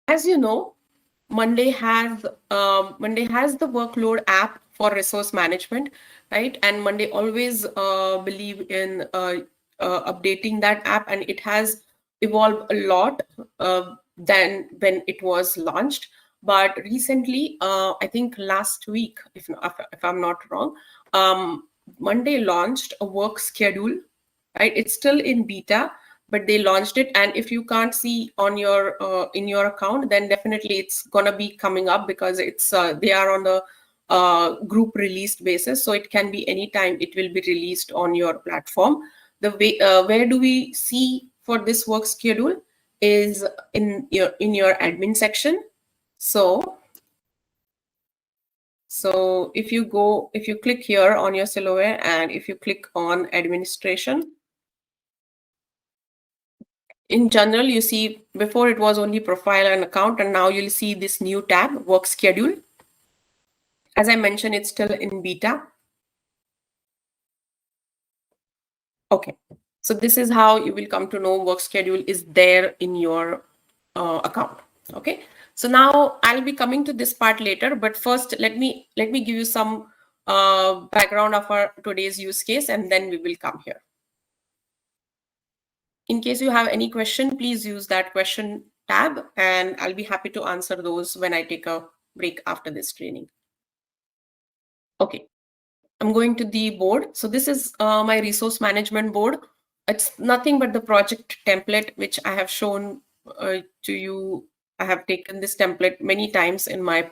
as you know, Monday has the workload app for resource management, right? And Monday always believe in updating that app, and it has evolved a lot than when it was launched. But recently, I think last week, if I'm not wrong, Monday launched a work schedule, right? It's still in beta, but they launched it, and if you can't see on your in your account, then definitely it's gonna be coming up, because it's they are on the group released basis, so it can be anytime it will be released on your platform. The way where do we see for this work schedule is in your admin section. So if you click here on your silhouette, and if you click on administration, in general, you see before it was only profile and account, and now you'll see this new tab, work schedule. As I mentioned, it's still in beta. Okay, so this is how you will come to know work schedule is there in your account. Okay, so now I'll be coming to this part later, but first let me give you some background of our today's use case, and then we will come here. In case you have any question, please use that question tab, and I'll be happy to answer those when I take a break after this training. Okay, I'm going to the board. So this is my resource management board. It's nothing but the project template, which I have shown to you. I have taken this template many times in my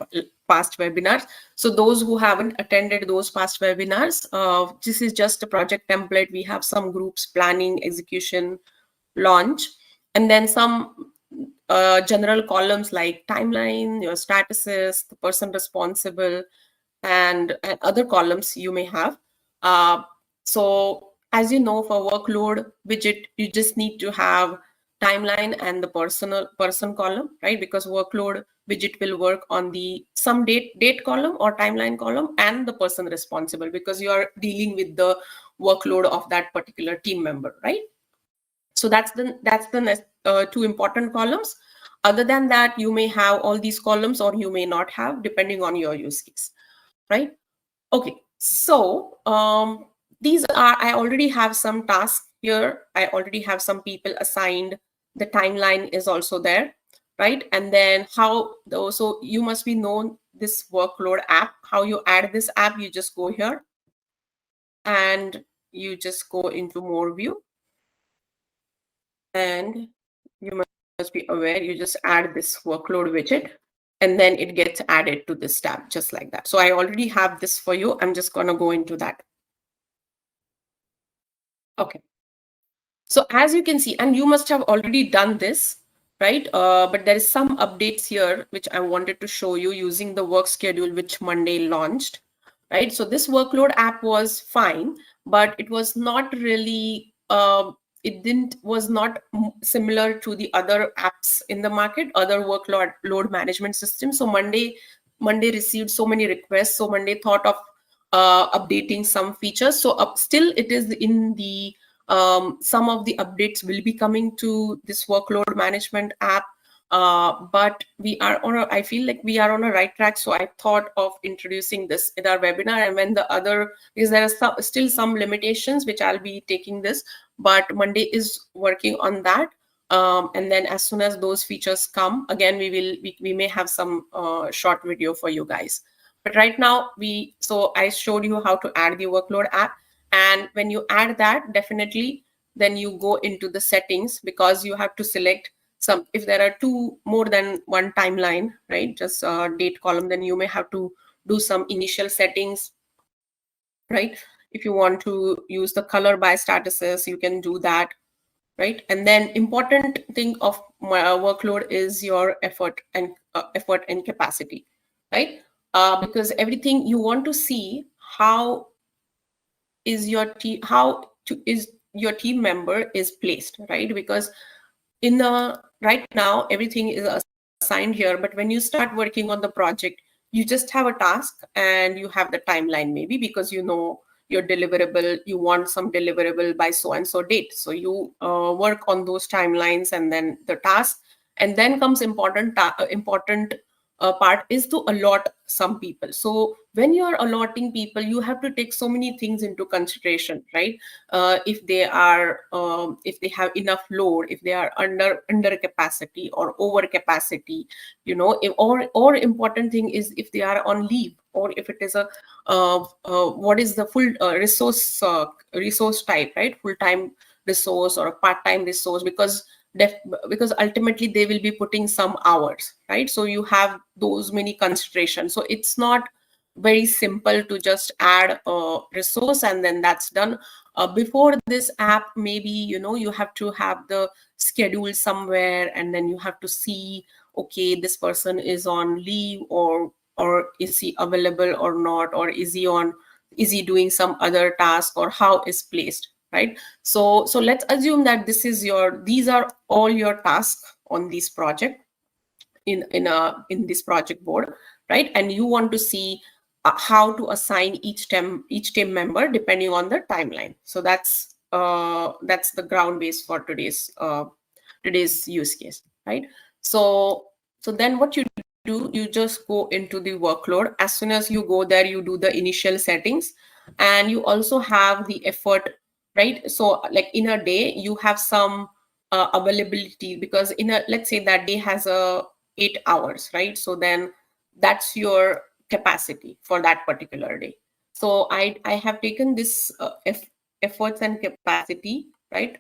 past webinars. So those who haven't attended those past webinars, this is just a project template. We have some groups, planning, execution, launch, and then some general columns like timeline, your statuses, the person responsible, and other columns you may have. So as you know, for workload widget, you just need to have timeline and the person column, right? Because workload widget will work on the some date column or timeline column, and the person responsible, because you are dealing with the workload of that particular team member, right? So that's the two important columns. Other than that, you may have all these columns, or you may not have, depending on your use case, right? Okay, so these are, I already have some tasks here. I already have some people assigned. The timeline is also there, right? And then so you must be known this workload app. How you add this app, you just go here and you just go into more view, and you must be aware, you just add this workload widget, and then it gets added to this tab just like that. So I already have this for you. I'm just going to go into that. Okay. So as you can see, and you must have already done this, right? But there is some updates here, which I wanted to show you using the work schedule, which Monday launched, right? So this workload app was fine, but it was not really, was not similar to the other apps in the market, other workload management systems. So Monday received so many requests. So Monday thought of updating some features. So still it is in the some of the updates will be coming to this workload management app, but we are on I feel like we are on a right track. So I thought of introducing this in our webinar, and when the other, because there are still some limitations which I'll be taking this, but Monday is working on that. And then as soon as those features come, again, we may have some short video for you guys. But right now, so I showed you how to add the workload app. And when you add that, definitely, then you go into the settings, because you have to select some, if there are more than one timeline, right? Just date column, then you may have to do some initial settings, right? If you want to use the color by statuses, you can do that, right? And then important thing of workload is your effort and capacity, right? Because everything you want to see, how is your team, is your team member is placed, right? Because in the right now everything is assigned here, but when you start working on the project, you just have a task and you have the timeline, maybe because you know your deliverable, you want some deliverable by so and so date, so you work on those timelines and then the task, And then comes important part is to allot some people. So when you are allotting people, you have to take so many things into consideration, right? If they have enough load, if they are under capacity or over capacity, or important thing is if they are on leave, or if it is a what is the full resource type, right? Full time resource or a part time resource, because ultimately they will be putting some hours, right? So you have those many considerations. So it's not very simple to just add a resource and then that's done. Before this app, maybe you have to have the schedule somewhere, and then you have to see, okay, this person is on leave, or is he available or not, or is he doing some other task, or how is placed, right? So let's assume that these are all your tasks on this project, in this project board, right? And you want to see how to assign each team member depending on the timeline. So that's the ground base for today's use case, right? So then what you do, you just go into the workload. As soon as you go there, you do the initial settings, and you also have the effort, right? So like in a day, you have some availability, because let's say that day has a 8 hours, right? So then that's your capacity for that particular day. So I have taken this efforts and capacity, right,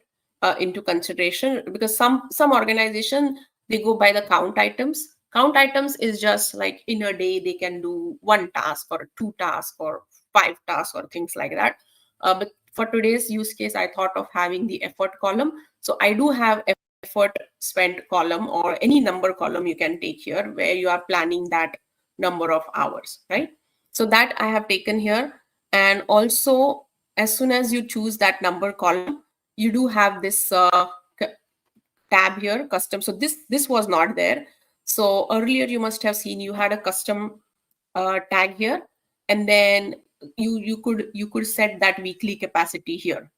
into consideration, because some organization, they go by the count items. Count items is just like in a day they can do one task or two tasks or five tasks or things like that. But for today's use case, I thought of having the effort column. So I do have effort spent column, or any number column you can take here, where you are planning that number of hours, right? So that I have taken here. And also, as soon as you choose that number column, you do have this tab here, custom. So this was not there. So earlier you must have seen you had a custom tag here, and then you could set that weekly capacity here.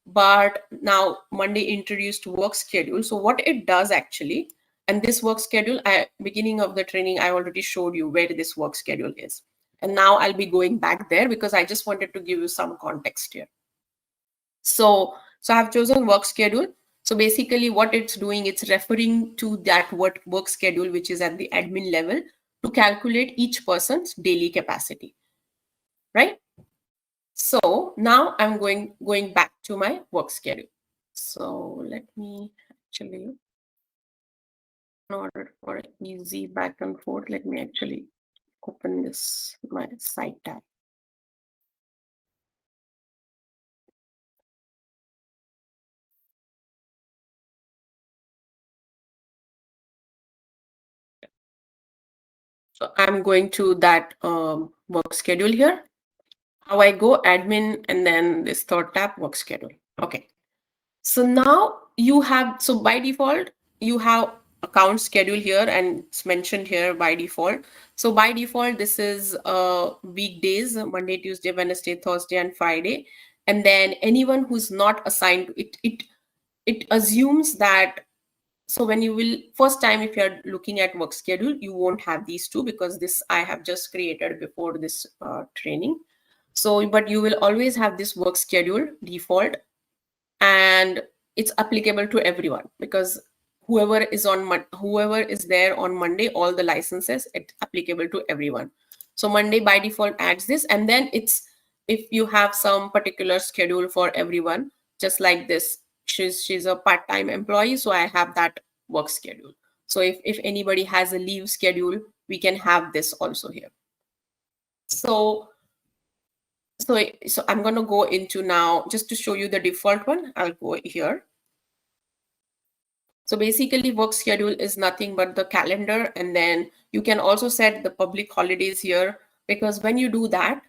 But now Monday introduced work schedule. So what it does actually, and this work schedule, beginning of the training, I already showed you where this work schedule is. And now I'll be going back there because I just wanted to give you some context here. So I have chosen work schedule. So basically what it's doing, it's referring to that work schedule, which is at the admin level, to calculate each person's daily capacity, right? So now I'm going back to my work schedule. So let me actually, in order for easy back and forth, let me actually open this, my site tab. So I'm going to that work schedule here. How I go, admin, and then this third tab, work schedule. Okay. So now you have, so by default, you have account schedule here, and it's mentioned here by default. So by default, this is weekdays, Monday, Tuesday, Wednesday, Thursday, and Friday. And then anyone who's not assigned to it, it assumes that, so when you will, first time if you're looking at work schedule, you won't have these two, because this I have just created before this training. So, but you will always have this work schedule default, and it's applicable to everyone, because whoever is there on Monday, all the licenses, it's applicable to everyone. So Monday by default adds this, and then it's, if you have some particular schedule for everyone, just like this, she's a part-time employee, so I have that work schedule. So if anybody has a leave schedule, we can have this also here. So I'm going to go into now, just to show you the default one, I'll go here. So basically work schedule is nothing but the calendar, and then you can also set the public holidays here, because when you do that,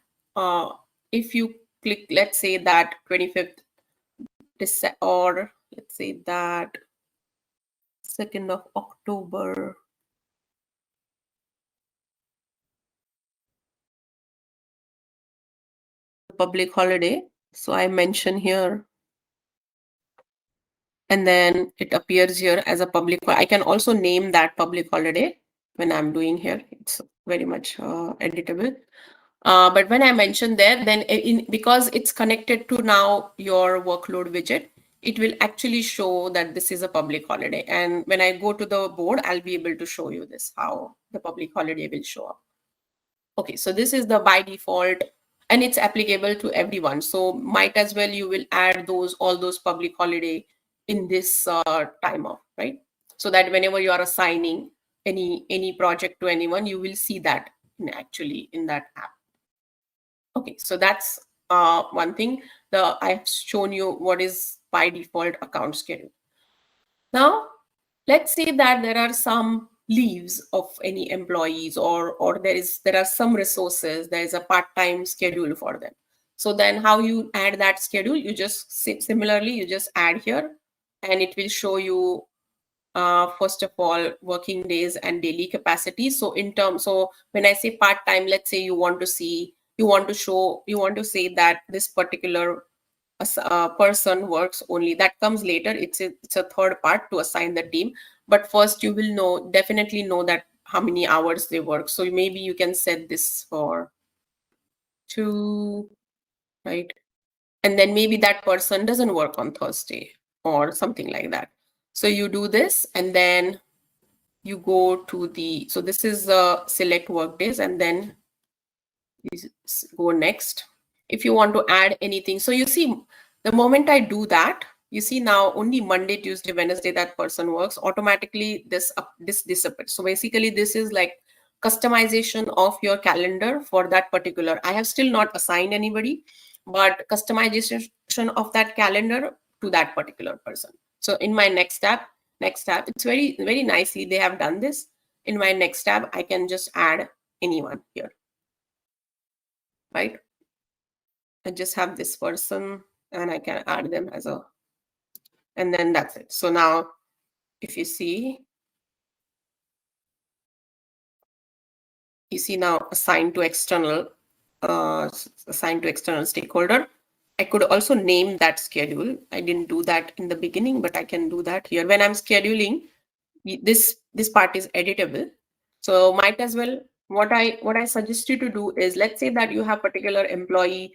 if you click, let's say that 25th December, or let's say that 2nd of October, public holiday. So I mention here And then it appears here as a public. I can also name that public holiday when I'm doing here. It's very much editable. But when I mention there, then because it's connected to now your workload widget, it will actually show that this is a public holiday. And when I go to the board, I'll be able to show you this, how the public holiday will show up. Okay, so this is the by default, and it's applicable to everyone. So might as well you will add all those public holiday in this timer, right? So that whenever you are assigning any project to anyone, you will see that actually in that app. Okay, so that's one thing. I've shown you what is by default account schedule. Now, let's say that there are some leaves of any employees, or there are some resources, there is a part-time schedule for them. So then how you add that schedule? You just similarly, you just add here, and it will show you first of all working days and daily capacity. So when I say part-time, let's say you want to say that this particular person works only, that comes later. It's a third part to assign the team, but first you will definitely know that how many hours they work. So maybe you can set this for 2, right? And then maybe that person doesn't work on Thursday or something like that. So you do this, and then you go to so this is the select work days, and then you go next. If you want to add anything, so you see, the moment I do that, you see now only Monday, Tuesday, Wednesday that person works, automatically this disappears. So basically this is like customization of your calendar for that particular. I have still not assigned anybody, but customization of that calendar to that particular person. So in my next tab, it's very, very nicely they have done this. In my next tab, I can just add anyone here, right? I just have this person and I can add them as a, and then that's it. So now if you see now assigned to external stakeholder. I could also name that schedule. I didn't do that in the beginning, but I can do that here. When I'm scheduling, this part is editable. So might as well, what I suggest you to do is, let's say that you have particular employee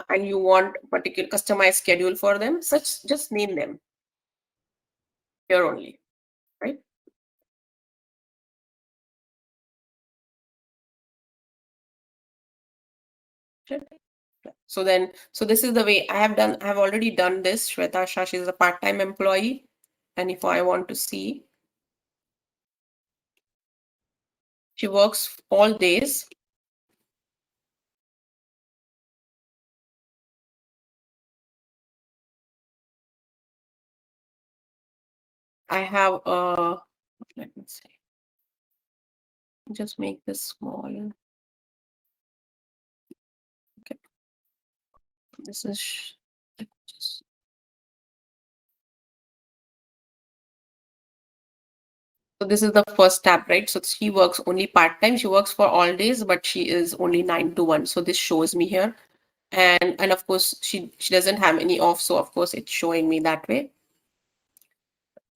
and you want particular customized schedule for them, just name them here only, right? Sure. So this is the way I have already done this. Shweta Shah, she's a part-time employee. And if I want to see, she works all days. I have let me see. Just make this small. Okay. This is just, so this is the first tab, right? So she works only part-time. She works for all days, but she is only 9 to 1. So this shows me here. And of course she doesn't have any off. So of course it's showing me that way.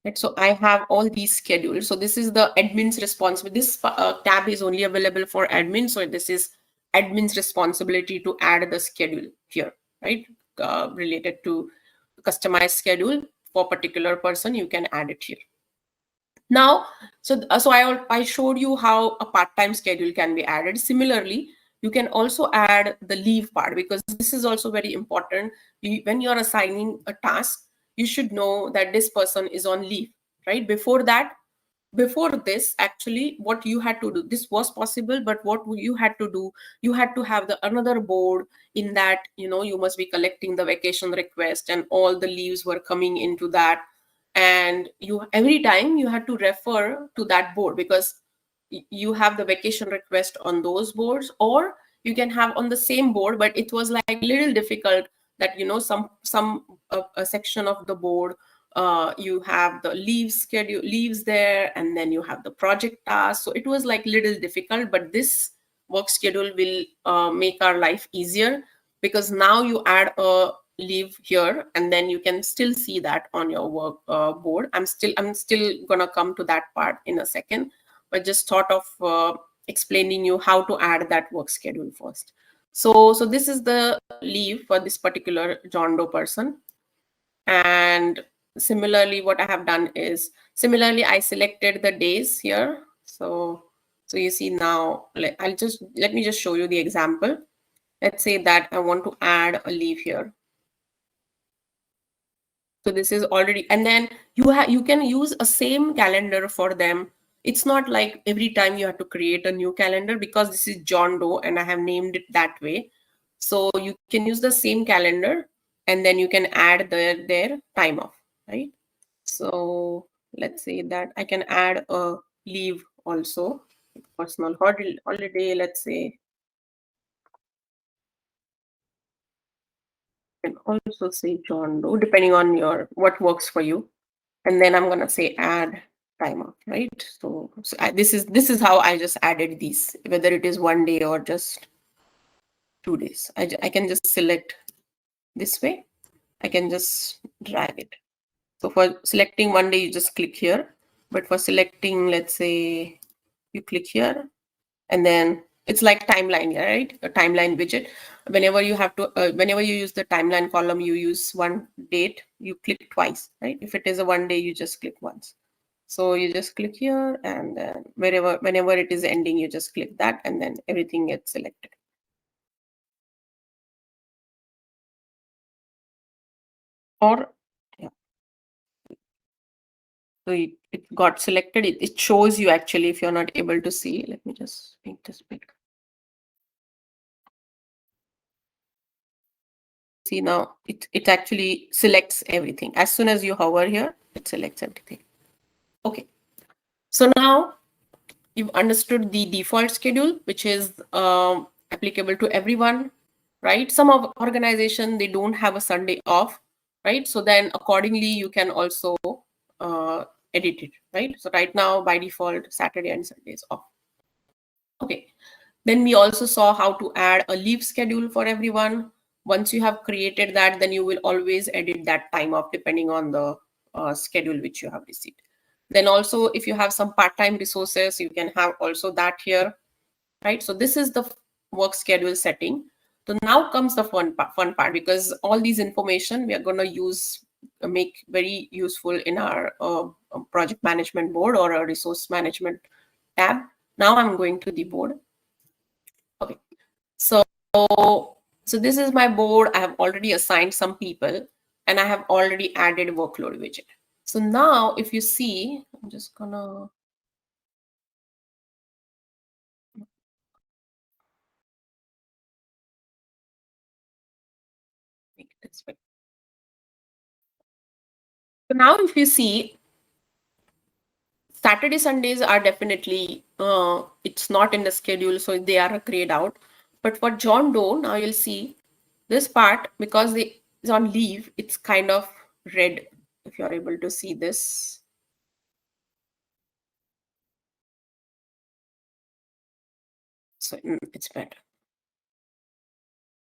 Right, so I have all these schedules. So this is the admin's responsibility. This tab is only available for admin. So this is admin's responsibility to add the schedule here, right? Related to customized schedule for particular person, you can add it here. Now, so I showed you how a part-time schedule can be added. Similarly, you can also add the leave part, because this is also very important. When you're assigning a task, you should know that this person is on leave, right? Before this, actually, what you had to do, this was possible, but what you had to do, you had to have the another board in that, you must be collecting the vacation request, and all the leaves were coming into that. And every time you had to refer to that board, because you have the vacation request on those boards, or you can have on the same board, but it was like a little difficult that some a section of the board, you have the leaves there, and then you have the project task. So it was like little difficult, but this work schedule will make our life easier, because now you add leave here, and then you can still see that on your work board. I'm still gonna come to that part in a second, but just thought of explaining you how to add that work schedule first. So this is the leave for this particular John Doe person. And similarly, what I have done is, similarly, I selected the days here. So you see now, let me just show you the example. Let's say that I want to add a leave here. So this is already, and then you can use a same calendar for them. It's not like every time you have to create a new calendar, because this is John Doe and I have named it that way. So you can use the same calendar, and then you can add their time off, right? So let's say that I can add a leave also, personal holiday, let's say. You can also say John Doe, depending on your what works for you. And then I'm gonna say add timeout, right? This is how I just added these, whether it is 1 day or just 2 days. I can just select this way. I can just drag it. So for selecting 1 day, you just click here. But for selecting, let's say, you click here, and then it's like timeline, yeah, right? A timeline widget. Whenever you have to, whenever you use the timeline column, you use one date, you click twice, right? If it is a 1 day, you just click once. So you just click here, and then whenever it is ending, you just click that, and then everything gets selected. Or yeah, so it got selected. It shows you actually if you're not able to see. Let me just make this big. See now, it actually selects everything. As soon as you hover here, it selects everything. Okay, so now you've understood the default schedule, which is applicable to everyone, right? Some of organization, they don't have a Sunday off, right? So then accordingly, you can also uh, edit it, right? So right now, by default, Saturday and Sunday is off. Okay. Then we also saw how to add a leave schedule for everyone. Once you have created that, then you will always edit that time off depending on the schedule which you have received. Then also, if you have some part-time resources, you can have also that here, right? So this is the work schedule setting. So now comes the fun part, because all these information we are going to use, make very useful in our project management board or a resource management tab. Now I'm going to the board. Okay, so this is my board. I have already assigned some people, and I have already added workload widget. So now if you see, I'm just gonna make this big. So now if you see, Saturday, Sundays are definitely, it's not in the schedule, so they are grayed out. But for John Doe, now you'll see this part, because they is on leave, it's kind of red, if you're able to see this. So it's better.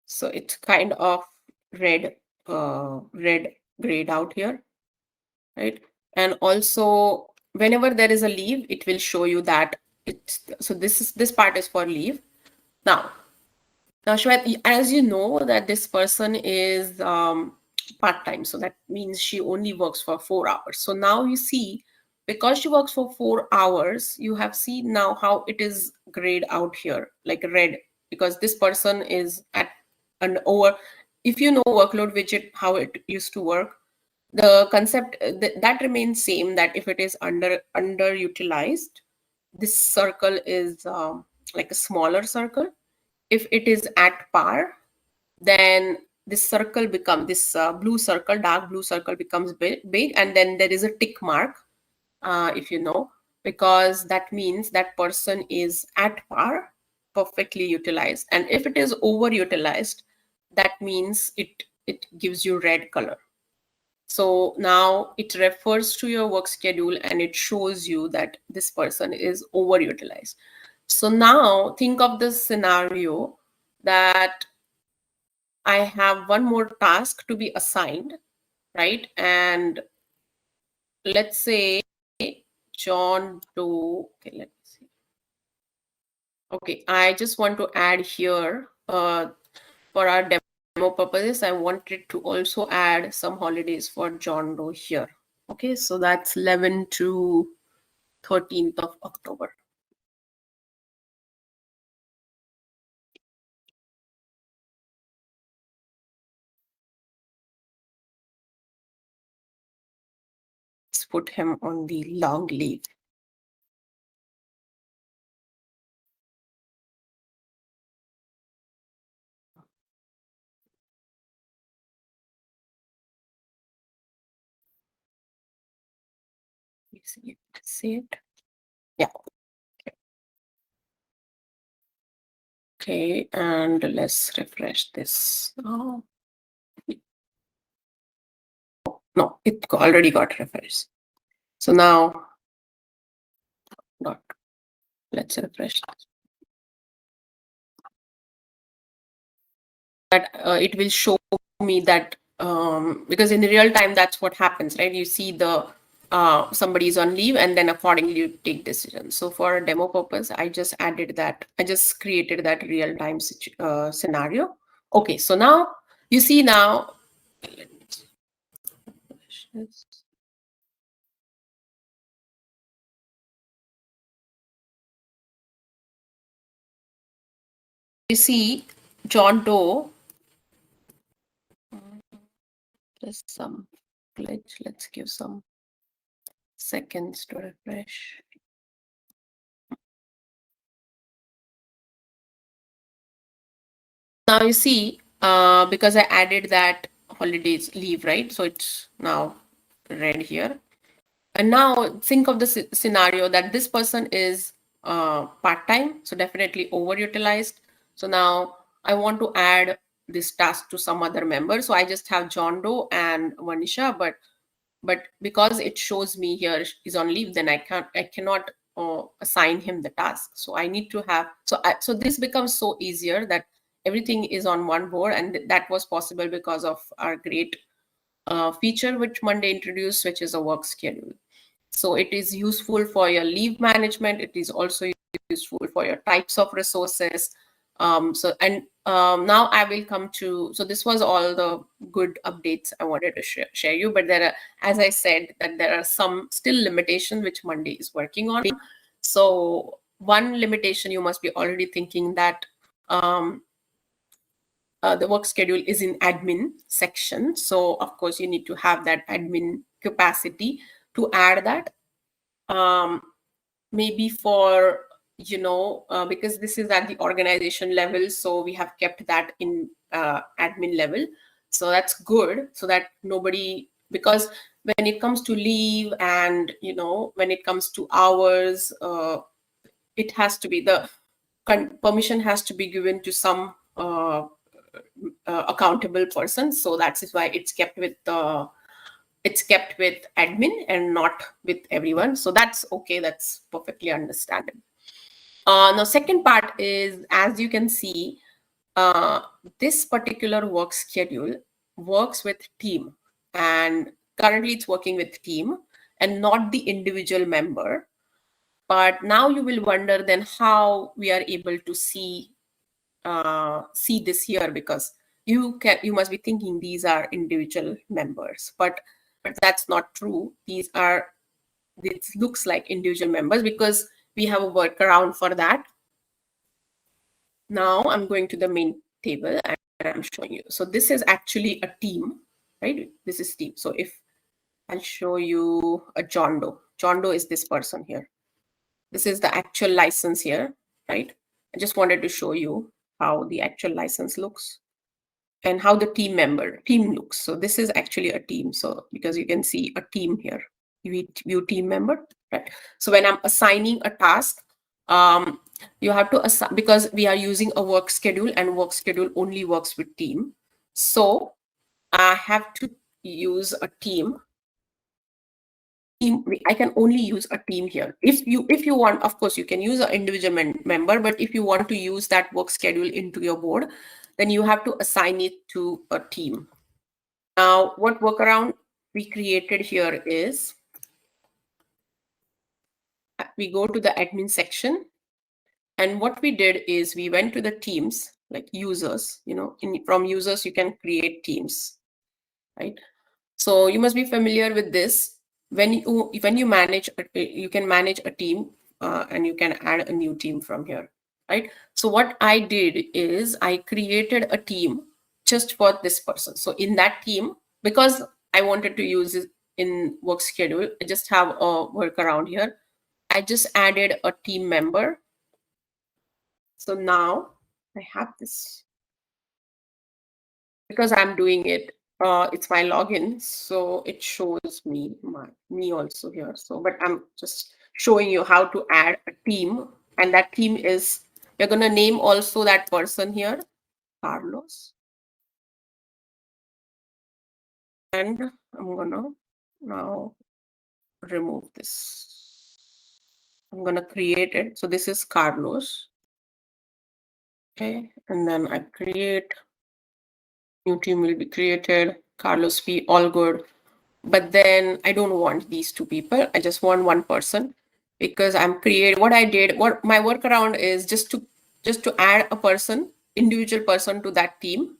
So it's kind of red, red grayed out here, right? And also, whenever there is a leave, it will show you that it's, so this part is for leave. Now, Shwet, as you know that this person is part-time, so that means she only works for 4 hours. So now you see, because she works for 4 hours, you have seen now how it is grayed out here, like red, because this person is at an over. If you know workload widget, how it used to work, the concept that remains same, that if it is underutilized, this circle is like a smaller circle. If it is at par, then this circle becomes this blue circle, dark blue circle becomes big, and then there is a tick mark, if you know, because that means that person is at par, perfectly utilized. And if it is overutilized, that means it gives you red color. So now it refers to your work schedule and it shows you that this person is overutilized. So now think of this scenario that I have one more task to be assigned, right? And let's say John Doe. Okay, let me see. Okay, I just want to add here for our demo purposes, I wanted to also add some holidays for John Doe here. Okay, so that's 11 to 13th of October. Let's put him on the long leave. You see it? Yeah. Okay, and let's refresh this. Oh, no, it already got refreshed. So now, let's refresh that. It will show me that because in real time, that's what happens, right? You see the somebody's on leave and then accordingly you take decisions. So for a demo purpose, I just added that. I just created that real time scenario. Okay, so now you see now. You see John Doe. Just some glitch. Let's give some seconds to refresh. Now you see, because I added that holidays leave, right? So it's now red here. And now think of the scenario that this person is part-time, so definitely overutilized. So now I want to add this task to some other member. So I just have John Doe and Vanisha, but because it shows me here is on leave, then I cannot assign him the task. So I need to have, so this becomes so easier that everything is on one board, and that was possible because of our great feature which Monday introduced, which is a work schedule. So it is useful for your leave management. It is also useful for your types of resources. Now I will come to, so this was all the good updates I wanted to share you, but there are, as I said, that there are some still limitations which Monday is working on. So one limitation you must be already thinking that the work schedule is in admin section. So of course you need to have that admin capacity to add that. Maybe for, because this is at the organization level, so we have kept that in admin level. So that's good, so that nobody, because when it comes to leave and when it comes to hours, it has to be the permission has to be given to some accountable person. So that's why it's kept with admin and not with everyone. So that's okay. That's perfectly understandable. Now, second part is, as you can see, this particular work schedule works with team, and currently it's working with team and not the individual member. But now you will wonder then how we are able to see this here, because you must be thinking these are individual members, but that's not true. This looks like individual members because we have a workaround for that. Now I'm going to the main table and I'm showing you. So this is actually a team, right? This is team. So if I'll show you a John Doe. John Doe is this person here. This is the actual license here, right? I just wanted to show you how the actual license looks and how the team looks. So this is actually a team. So because you can see a team here, view team member, right? So when I'm assigning a task, you have to assign, because we are using a work schedule and work schedule only works with team. So I have to use a team. I can only use a team here. If you want, of course, you can use an individual member, but if you want to use that work schedule into your board, then you have to assign it to a team. Now, what workaround we created here is we go to the admin section, and what we did is we went to the teams, like users, from users you can create teams, right? So you must be familiar with this. When you manage, you can manage a team, and you can add a new team from here, right? So what I did is I created a team just for this person. So in that team, because I wanted to use it in work schedule, I just have a workaround here. I just added a team member. So now I have this, because I'm doing it, it's my login, so it shows me also here. So, but I'm just showing you how to add a team, and that team is, we're gonna name also that person here, Carlos, and I'm gonna now remove this. I'm gonna create it. So this is Carlos. Okay, and then I create, new team will be created, Carlos P, all good. But then I don't want these two people. I just want one person, because what I did, what my workaround is just to add a person, individual person to that team,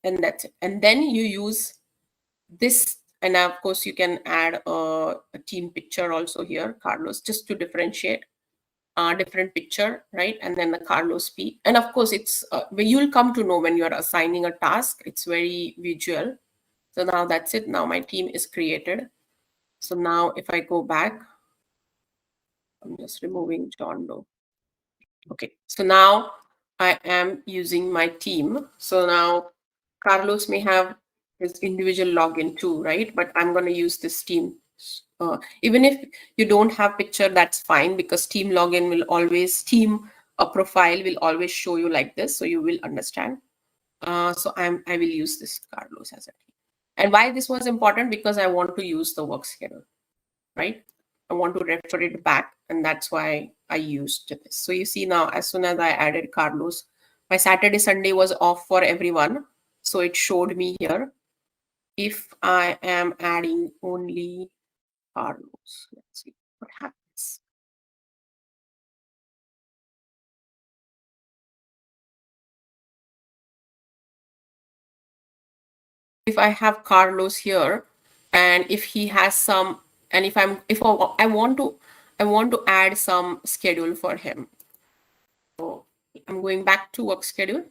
and that's it. And then you use this, and of course you can add a team picture also here, Carlos, just to differentiate different picture, right? And then the Carlos P. And of course it's you'll come to know when you're assigning a task, it's very visual. So now that's it. Now my team is created. So now if I go back, I'm just removing John Doe. Okay, so now I am using my team. So now Carlos may have his individual login too, right? But I'm going to use this team. Even if you don't have picture, that's fine, because team login will always, team a profile will always show you like this. So you will understand. So I will use this Carlos as a team. And why this was important, because I want to use the work schedule, right? I want to refer it back, and that's why I used this. So you see now, as soon as I added Carlos, my Saturday, Sunday was off for everyone. So it showed me here. If I am adding only Carlos, let's see what happens. If I have Carlos here, and if he has some, and if I want to add some schedule for him. So I'm going back to work schedule.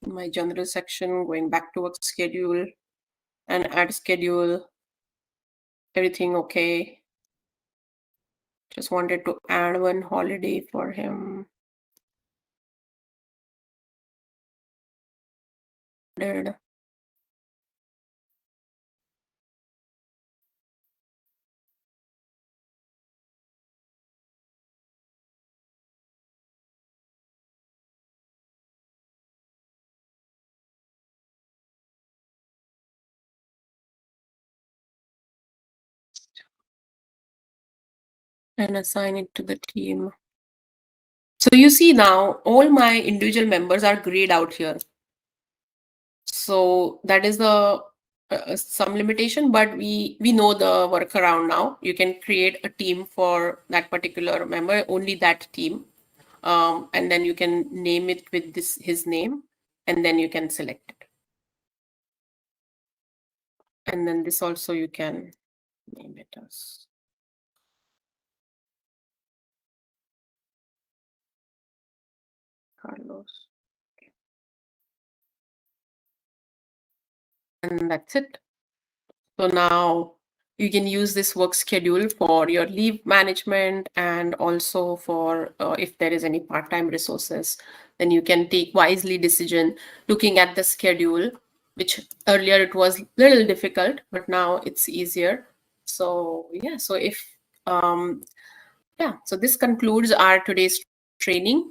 My general section, going back to work schedule and add schedule. Everything okay. Just wanted to add one holiday for him. Added. And assign it to the team. So you see now all my individual members are grayed out here. So that is the some limitation, but we know the workaround now. You can create a team for that particular member, only that team, and then you can name it with his name, and then you can select it. And then this also you can name it as Carlos. And that's it. So now you can use this work schedule for your leave management, and also for if there is any part-time resources, then you can take wisely decision looking at the schedule, which earlier it was a little difficult, but now it's easier. So yeah, so if so this concludes our today's training.